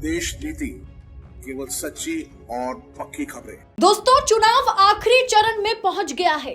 देश नीति, केवल सच्ची और पक्की खबरें। दोस्तों, चुनाव आखिरी चरण में पहुंच गया है।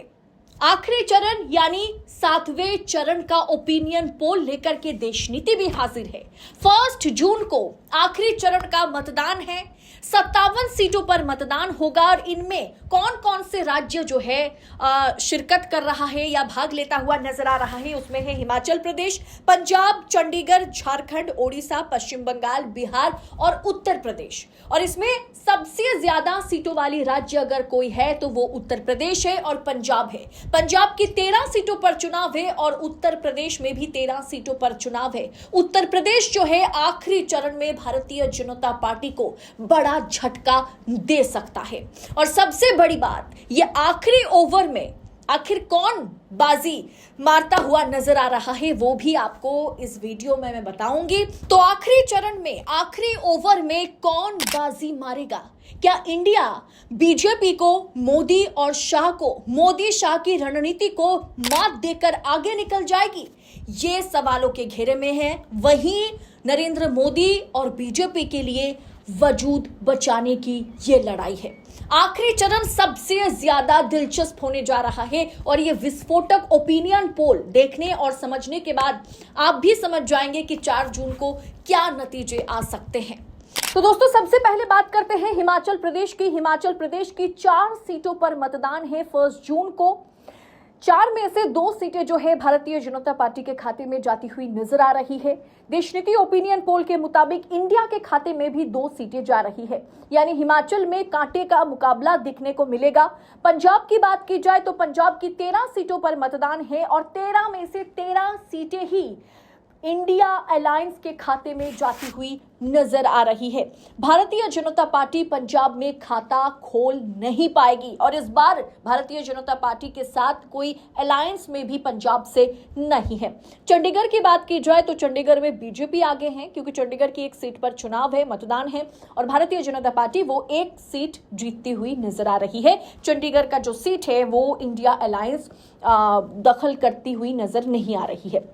आखिरी चरण यानी 7वें चरण का ओपिनियन पोल लेकर के देश नीति भी हाजिर है। 1 जून को आखिरी चरण का मतदान है। 57 सीटों पर मतदान होगा और इनमें कौन कौन से राज्य जो है शिरकत कर रहा है या भाग लेता हुआ नजर आ रहा है, उसमें है हिमाचल प्रदेश, पंजाब, चंडीगढ़, झारखंड, ओडिशा, पश्चिम बंगाल, बिहार और उत्तर प्रदेश। और इसमें सबसे ज्यादा सीटों वाली राज्य अगर कोई है तो वो उत्तर प्रदेश है और पंजाब है। पंजाब की 13 सीटों पर चुनाव है और उत्तर प्रदेश में भी 13 सीटों पर चुनाव है। उत्तर प्रदेश जो है आखिरी चरण में भारतीय जनता पार्टी को बड़ा झटका दे सकता है। और सबसे बड़ी बात, ये आखिरी ओवर में आखिर कौन बाजी मारता हुआ नजर आ रहा है वो भी आपको इस वीडियो में मैं बताऊंगी। तो आखिरी चरण में आखिरी ओवर में कौन बाजी मारेगा? क्या इंडिया बीजेपी को, मोदी और शाह को, मोदी शाह की रणनीति को मात देकर आगे निकल जाएगी? ये सवालों के घेरे में है। वहीं नरेंद्र मोदी और बीजेपी के लिए वजूद बचाने की ये लड़ाई है। आखिरी चरण सबसे ज्यादा दिलचस्प होने जा रहा है और ये विस्फोटक ओपिनियन पोल देखने और समझने के बाद आप भी समझ जाएंगे कि 4 जून को क्या नतीजे आ सकते हैं। तो दोस्तों, सबसे पहले बात करते हैं हिमाचल प्रदेश की। हिमाचल प्रदेश की 4 सीटों पर मतदान है 1 जून को। 4 में से 2 सीटें जो है भारतीय जनता पार्टी के खाते में जाती हुई नजर आ रही है। देश नीति ओपिनियन पोल के मुताबिक इंडिया के खाते में भी 2 सीटें जा रही है, यानी हिमाचल में कांटे का मुकाबला दिखने को मिलेगा। पंजाब की बात की जाए तो पंजाब की 13 सीटों पर मतदान है और 13 में से 13 सीटें ही इंडिया अलायंस के खाते में जाती हुई नजर आ रही है। भारतीय जनता पार्टी पंजाब में खाता खोल नहीं पाएगी और इस बार भारतीय जनता पार्टी के साथ कोई अलायंस में भी पंजाब से नहीं है। चंडीगढ़ की बात की जाए तो चंडीगढ़ में बीजेपी आगे है, क्योंकि चंडीगढ़ की 1 सीट पर चुनाव है, मतदान है और भारतीय जनता पार्टी वो 1 सीट जीतती हुई नजर आ रही है। चंडीगढ़ का जो सीट है वो इंडिया अलायंस दखल करती हुई नजर नहीं आ रही है।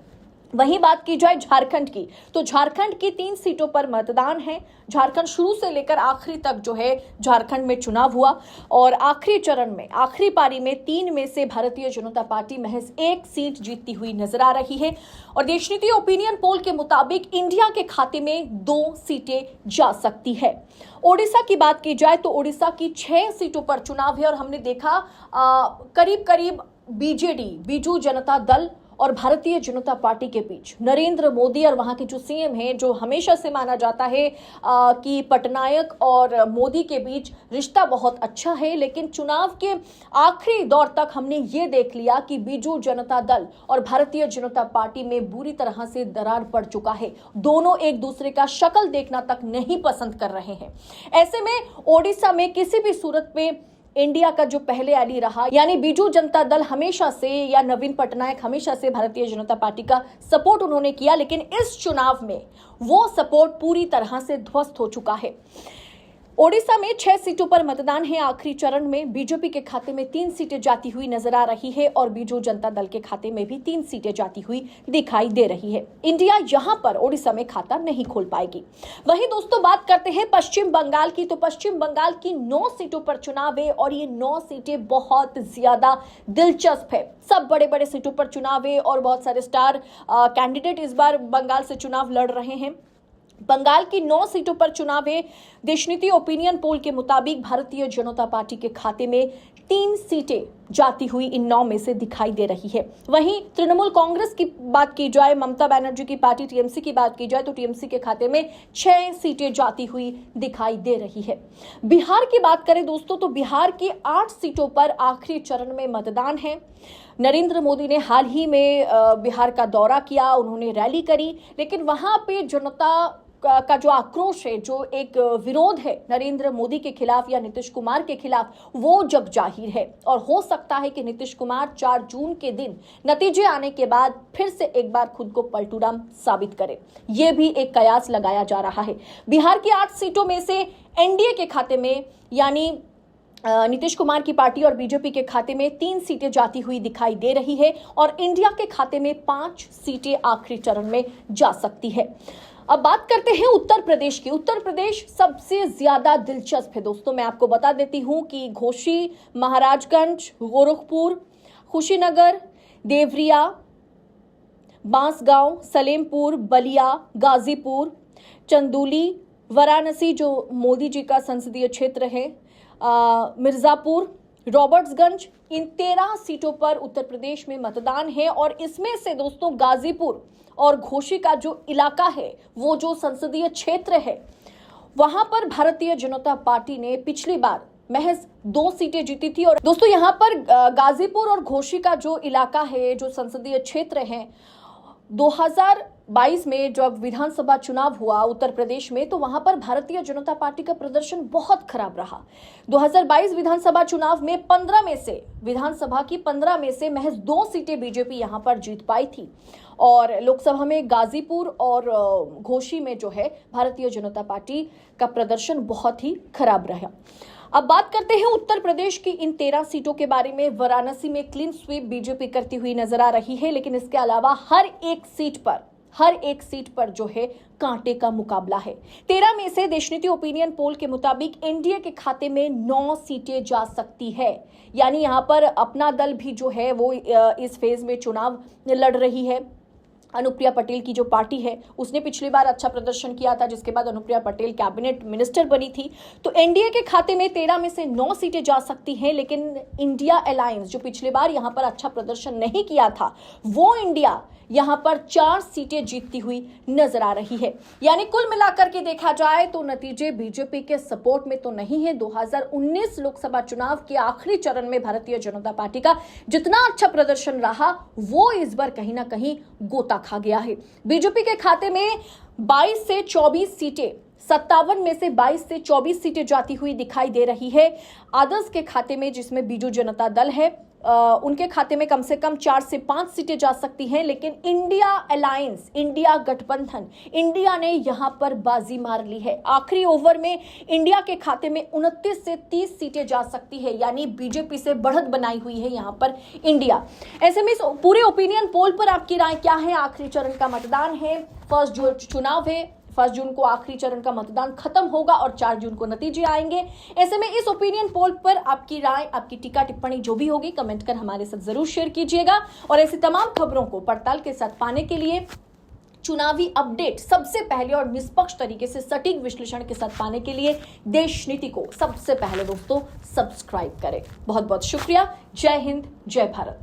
वहीं बात की जाए झारखंड की तो झारखंड की 3 सीटों पर मतदान है। झारखंड शुरू से लेकर आखिरी तक जो है झारखंड में चुनाव हुआ और आखिरी चरण में आखिरी पारी में 3 में से भारतीय जनता पार्टी महज 1 सीट जीतती हुई नजर आ रही है। और देश नीति ओपिनियन पोल के मुताबिक इंडिया के खाते में 2 सीटें जा सकती है। ओडिशा की बात की जाए तो ओडिशा की 6 सीटों पर चुनाव है और हमने देखा करीब करीब बीजेडी, बीजू जनता दल और भारतीय जनता पार्टी के बीच नरेंद्र मोदी और वहां के जो सीएम हैं, जो हमेशा से माना जाता है कि पटनायक और मोदी के बीच रिश्ता बहुत अच्छा है, लेकिन चुनाव के आखिरी दौर तक हमने ये देख लिया कि बीजू जनता दल और भारतीय जनता पार्टी में बुरी तरह से दरार पड़ चुका है। दोनों एक दूसरे का शक्ल देखना तक नहीं पसंद कर रहे हैं। ऐसे में ओडिशा में किसी भी सूरत में इंडिया का जो पहले एली रहा, यानी बीजू जनता दल हमेशा से या नवीन पटनायक हमेशा से भारतीय जनता पार्टी का सपोर्ट उन्होंने किया, लेकिन इस चुनाव में वो सपोर्ट पूरी तरह से ध्वस्त हो चुका है। ओडिशा में 6 सीटों पर मतदान है आखिरी चरण में। बीजेपी के खाते में 3 सीटें जाती हुई नजर आ रही है और बीजू जनता दल के खाते में भी 3 सीटें जाती हुई दिखाई दे रही है। इंडिया यहां पर ओडिशा में खाता नहीं खोल पाएगी। वहीं दोस्तों, बात करते हैं पश्चिम बंगाल की तो पश्चिम बंगाल की 9 सीटों पर चुनाव है और ये 9 सीटें बहुत ज्यादा दिलचस्प है। सब बड़े बड़े सीटों पर चुनाव है और बहुत सारे स्टार कैंडिडेट इस बार बंगाल से चुनाव लड़ रहे हैं। बंगाल की 9 सीटों पर चुनाव है। देश नीति ओपिनियन पोल के मुताबिक भारतीय जनता पार्टी के खाते में 3 सीटें जाती हुई इन 9 में से दिखाई दे रही है। वहीं तृणमूल कांग्रेस की बात की जाए, ममता बनर्जी की पार्टी टीएमसी की बात की जाए तो टीएमसी के खाते में 6 सीटें जाती हुई दिखाई दे रही है। बिहार की बात करें दोस्तों तो बिहार की 8 सीटों पर आखिरी चरण में मतदान है। नरेंद्र मोदी ने हाल ही में बिहार का दौरा किया, उन्होंने रैली करी, लेकिन वहां पे जनता का जो आक्रोश है, जो एक विरोध है नरेंद्र मोदी के खिलाफ या नीतीश कुमार के खिलाफ, वो जग जाहिर है और हो सकता है कि नीतीश कुमार 4 जून के दिन नतीजे आने के बाद फिर से एक बार खुद को पलटूराम साबित करे। ये भी एक कयास लगाया जा रहा है। बिहार की 8 सीटों में से एनडीए के खाते में यानी नीतीश कुमार की पार्टी और बीजेपी के खाते में 3 सीटें जाती हुई दिखाई दे रही है और इंडिया के खाते में 5 सीटें आखिरी चरण में जा सकती है। अब बात करते हैं उत्तर प्रदेश की। उत्तर प्रदेश सबसे ज्यादा दिलचस्प है दोस्तों। मैं आपको बता देती हूं कि घोसी, महाराजगंज, गोरखपुर, कुशीनगर, देवरिया, बांसगांव, सलेमपुर, बलिया, गाजीपुर, चंदौली, वाराणसी जो मोदी जी का संसदीय क्षेत्र है, मिर्जापुर, रॉबर्ट्सगंज, इन 13 सीटों पर उत्तर प्रदेश में मतदान है। और इसमें से दोस्तों गाजीपुर और घोसी का जो इलाका है, वो जो संसदीय क्षेत्र है, वहां पर भारतीय जनता पार्टी ने पिछली बार महज 2 सीटें जीती थी। और दोस्तों यहां पर गाजीपुर और घोसी का जो इलाका है, जो संसदीय क्षेत्र है, 2022 में जब विधानसभा चुनाव हुआ उत्तर प्रदेश में, तो वहां पर भारतीय जनता पार्टी का प्रदर्शन बहुत खराब रहा। 2022 विधानसभा चुनाव में 15 में से, विधानसभा की 15 में से महज 2 सीटें बीजेपी यहां पर जीत पाई थी। और लोकसभा में गाजीपुर और घोसी में जो है भारतीय जनता पार्टी का प्रदर्शन बहुत ही खराब रहा। अब बात करते हैं उत्तर प्रदेश की इन 13 सीटों के बारे में। वाराणसी में क्लीन स्वीप बीजेपी करती हुई नजर आ रही है, लेकिन इसके अलावा हर एक सीट पर जो है कांटे का मुकाबला है। 13 में से देशनीति ओपिनियन पोल के मुताबिक एनडीए के खाते में 9 सीटें जा सकती है। यानी यहां पर अपना दल भी जो है वो इस फेज में चुनाव लड़ रही है। अनुप्रिया पटेल की जो पार्टी है, उसने पिछली बार अच्छा प्रदर्शन किया था, जिसके बाद अनुप्रिया पटेल कैबिनेट मिनिस्टर बनी थी। तो एनडीए के खाते में 13 में से 9 सीटें जा सकती हैं, लेकिन इंडिया अलायंस जो पिछली बार यहां पर अच्छा प्रदर्शन नहीं किया था, वो इंडिया यहां पर 4 सीटें जीतती हुई नजर आ रही है। यानी कुल मिलाकर के देखा जाए तो नतीजे बीजेपी के सपोर्ट में तो नहीं है। 2019 लोकसभा चुनाव के आखिरी चरण में भारतीय जनता पार्टी का जितना अच्छा प्रदर्शन रहा, वो इस बार कहीं ना कहीं गोता खा गया है। बीजेपी के खाते में 22 से 24 सीटें, 57 में से 22 से 24 सीटें जाती हुई दिखाई दे रही है। आदर्श के खाते में, जिसमें बीजू जनता दल है, उनके खाते में कम से कम 4 से 5 सीटें जा सकती हैं। लेकिन इंडिया अलायंस, इंडिया गठबंधन, इंडिया ने यहां पर बाजी मार ली है। आखिरी ओवर में इंडिया के खाते में 29 से 30 सीटें जा सकती है। यानी बीजेपी से बढ़त बनाई हुई है यहां पर इंडिया। ऐसे में पूरे ओपिनियन पोल पर आपकी राय क्या है? आखिरी चरण का मतदान है, 1 जून चुनाव है, 1 जून को आखिरी चरण का मतदान खत्म होगा और 4 जून को नतीजे आएंगे। ऐसे में इस ओपिनियन पोल पर आपकी राय, आपकी टीका टिप्पणी जो भी होगी, कमेंट कर हमारे साथ जरूर शेयर कीजिएगा। और ऐसी तमाम खबरों को पड़ताल के साथ पाने के लिए, चुनावी अपडेट सबसे पहले और निष्पक्ष तरीके से सटीक विश्लेषण के साथ पाने के लिए देश नीति को सबसे पहले दोस्तों सब्सक्राइब करें। बहुत बहुत शुक्रिया। जय हिंद, जय भारत।